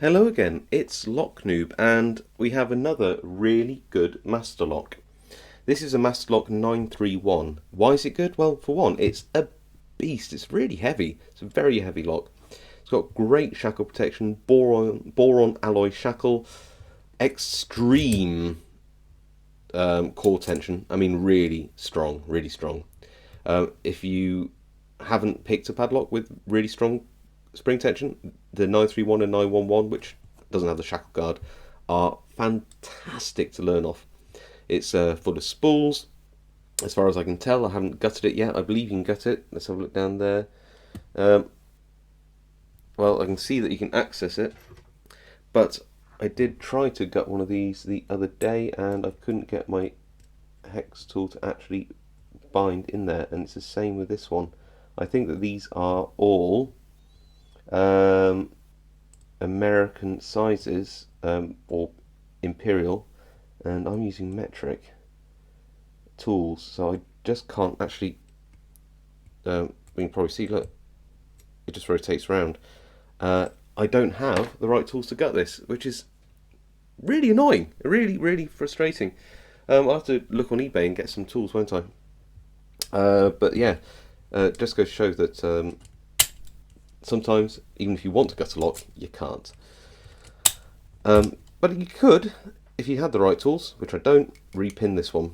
Hello again, it's Lock Noob, and we have another really good master lock. This is a master lock 931. Why is it good? Well, for one, it's a beast. It's really heavy. It's a very heavy lock. It's got great shackle protection, boron alloy shackle, extreme core tension. I mean, really strong, really strong. If you haven't picked a padlock with really strong spring tension, the 931 and 911, which doesn't have the shackle guard, are fantastic to learn off. It's full of spools. As far as I can tell, I haven't gutted it yet. I believe you can gut it. Let's have a look down there. Well, I can see that you can access it, but I did try to gut one of these the other day, and I couldn't get my hex tool to actually bind in there, and it's the same with this one. I think that these are all American sizes, or imperial, and I'm using metric tools, so I just can't actually you can probably see, look, it just rotates around. I don't have the right tools to gut this, which is really annoying, really frustrating. I'll have to look on eBay and get some tools, won't I? But yeah, just goes to show that sometimes, even if you want to gut a lock, you can't. But you could, if you had the right tools, which I don't, repin this one.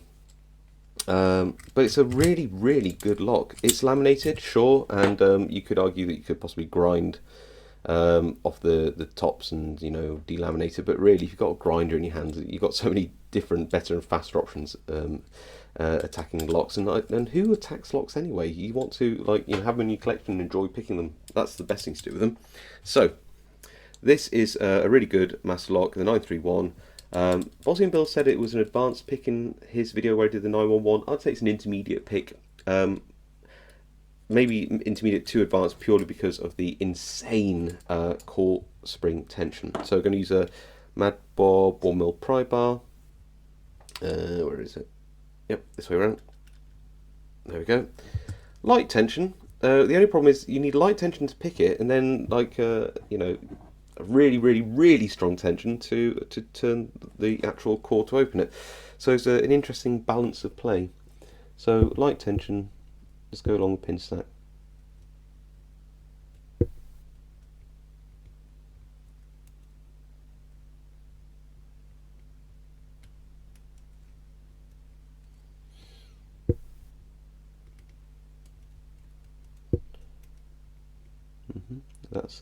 But it's a really good lock. It's laminated, sure, and you could argue that you could possibly grind off the tops and, you know, delaminate it. But really, if you've got a grinder in your hands, you've got so many different, better and faster options attacking locks. And who attacks locks anyway? You want to, like, you know, have them in your collection and enjoy picking them. That's the best thing to do with them. So this is a really good master lock, the 931. Bosnianbill said it was an advanced pick in his video where he did the 911. I'd say it's an intermediate pick. Maybe intermediate to advanced purely because of the insane core spring tension. So I'm going to use a Mad Bob ball mill pry bar. Where is it? Yep, this way around. There we go. Light tension. The only problem is you need light tension to pick it, and then, like, you know, a really strong tension to turn the actual core to open it. So it's an interesting balance of play. So light tension, just go along the pin stack. That's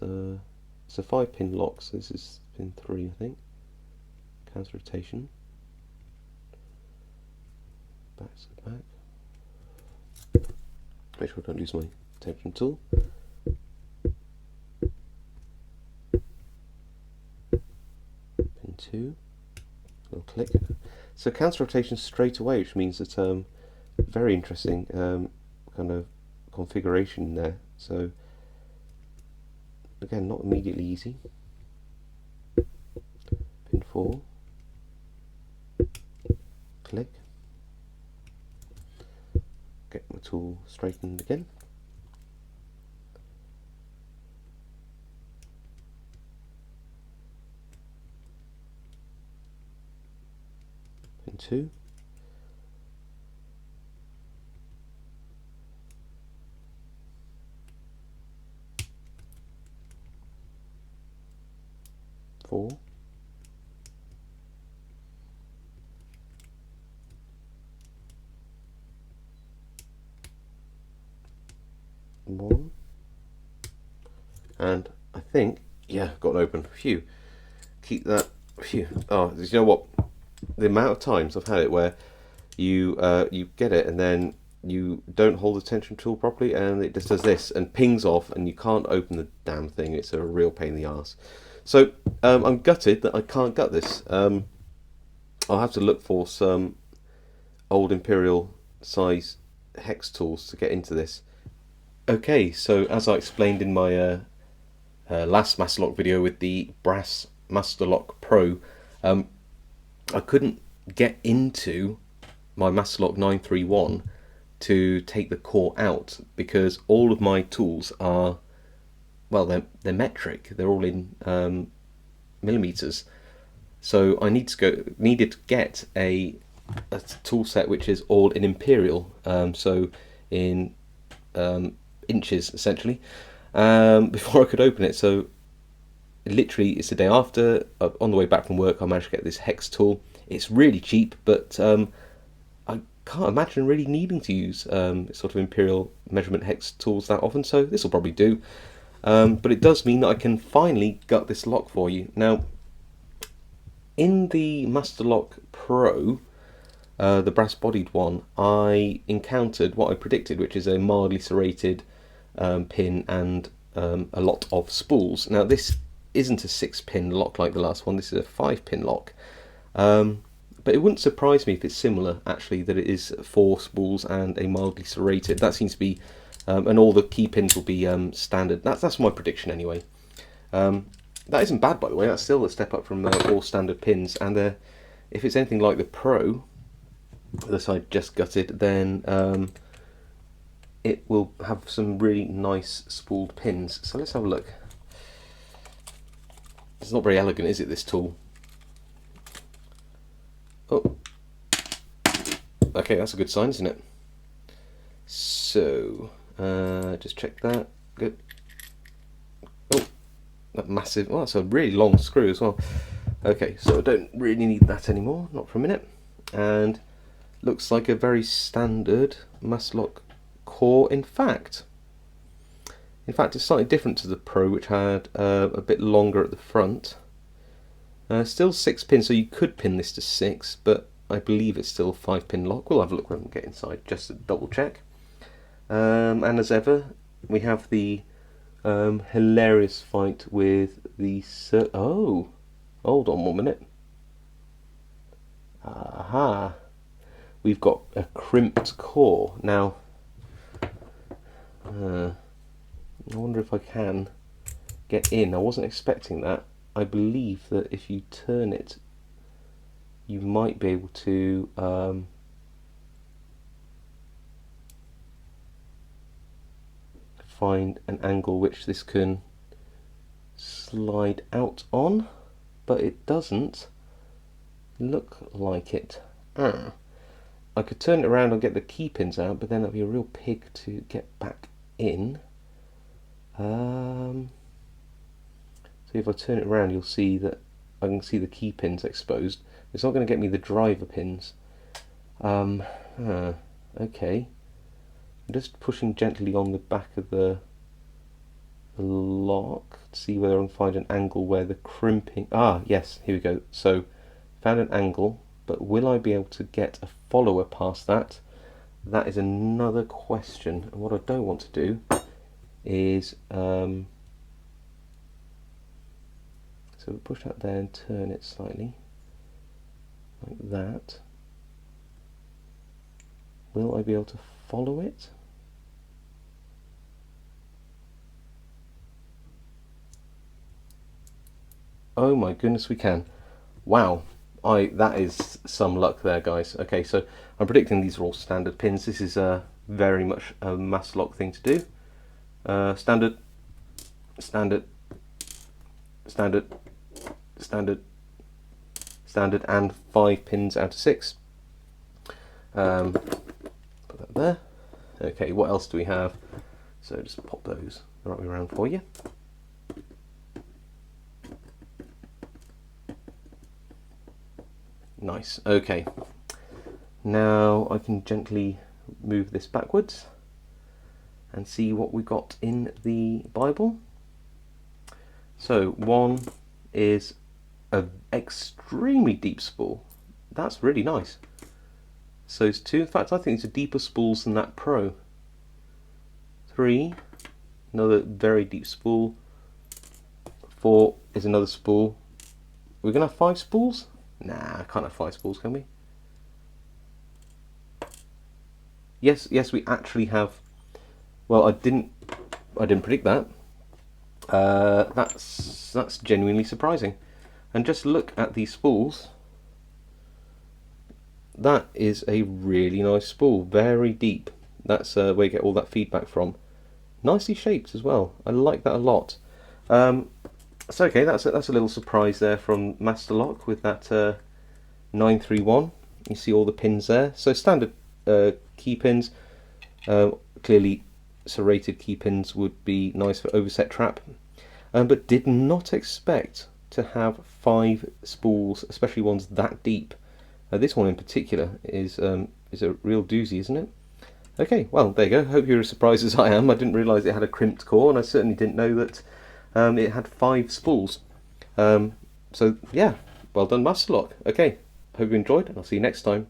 it's a 5-pin lock, so this is pin 3, I think. Counter rotation. Back to the back. Make sure I don't lose my tension tool. Pin 2. Little click. So counter rotation straight away, which means that very interesting kind of configuration there. So again, not immediately easy. Pin 4. Click. Get my tool straightened again. Pin 2. Four. One. And I think, yeah, got it open. Phew. Keep that. Phew. Oh, you know what? The amount of times I've had it where you get it and then you don't hold the tension tool properly and it just does this and pings off and you can't open the damn thing. It's a real pain in the arse. So I'm gutted that I can't gut this. I'll have to look for some old Imperial size hex tools to get into this. Okay, so as I explained in my last Master Lock video with the brass Master Lock Pro, I couldn't get into my Master Lock 931 to take the core out because all of my tools are, well, they're metric. They're all in millimeters. So I needed to get a tool set which is all in imperial, so in inches essentially, before I could open it. So literally, it's the day after, on the way back from work, I managed to get this hex tool. It's really cheap, but I can't imagine really needing to use sort of imperial measurement hex tools that often, so this will probably do. But it does mean that I can finally gut this lock for you. Now, in the Master Lock Pro, the brass-bodied one, I encountered what I predicted, which is a mildly serrated pin and a lot of spools. Now, this isn't a 6-pin lock like the last one, this is a 5-pin lock. But it wouldn't surprise me if it's similar, actually, that it is 4 spools and a mildly serrated. That seems to be, and all the key pins will be standard. That's my prediction anyway. That isn't bad, by the way. That's still a step up from all standard pins. And if it's anything like the Pro, that I just gutted, then it will have some really nice spooled pins. So let's have a look. It's not very elegant, is it, this tool? Oh, okay, that's a good sign, isn't it? So, just check that. Good. Oh, that massive. Oh, that's a really long screw as well. Okay, so I don't really need that anymore, not for a minute. And looks like a very standard Master Lock core. In fact, it's slightly different to the Pro, which had a bit longer at the front. Still 6 pins, so you could pin this to 6, but I believe it's still a 5-pin lock. We'll have a look when we get inside, just to double check. And as ever, we have the hilarious fight with the... Oh, hold on 1 minute. Aha. We've got a crimped core. Now, I wonder if I can get in. I wasn't expecting that. I believe that if you turn it, you might be able to find an angle which this can slide out on, but it doesn't look like it. I could turn it around and get the key pins out, but then that'd be a real pig to get back in. So if I turn it around, you'll see that I can see the key pins exposed. It's not going to get me the driver pins. Okay. I'm just pushing gently on the back of the lock to see whether I can find an angle where the crimping... Ah, yes, here we go. So, found an angle, but will I be able to get a follower past that? That is another question. And what I don't want to do is... so we push that there and turn it slightly, like that. Will I be able to follow it? Oh my goodness, we can. Wow, that is some luck there, guys. Okay, so I'm predicting these are all standard pins. This is very much a Master Lock thing to do. Standard, standard, standard, standard, standard, and 5 pins out of 6. Put that there. Okay, what else do we have? So just pop those the right way around for you. Nice. Okay. Now I can gently move this backwards and see what we got in the Bible. So one is an extremely deep spool. That's really nice. So it's 2. In fact, I think it's a deeper spools than that Pro. 3, another very deep spool. 4 is another spool. We're gonna have 5 spools? Nah, I can't have 5 spools, can we? Yes, we actually have. Well, I didn't predict that. That's genuinely surprising. And just look at these spools. That is a really nice spool, very deep. That's where you get all that feedback from. Nicely shaped as well. I like that a lot. So okay, that's a little surprise there from Master Lock with that 931. You see all the pins there. So standard key pins. Clearly, serrated key pins would be nice for overset trap, but did not expect to have 5 spools, especially ones that deep. This one in particular is a real doozy, isn't it? Okay, well there you go. Hope you're as surprised as I am. I didn't realise it had a crimped core, and I certainly didn't know that it had 5 spools. So yeah, well done, Master Lock. Okay, hope you enjoyed, and I'll see you next time.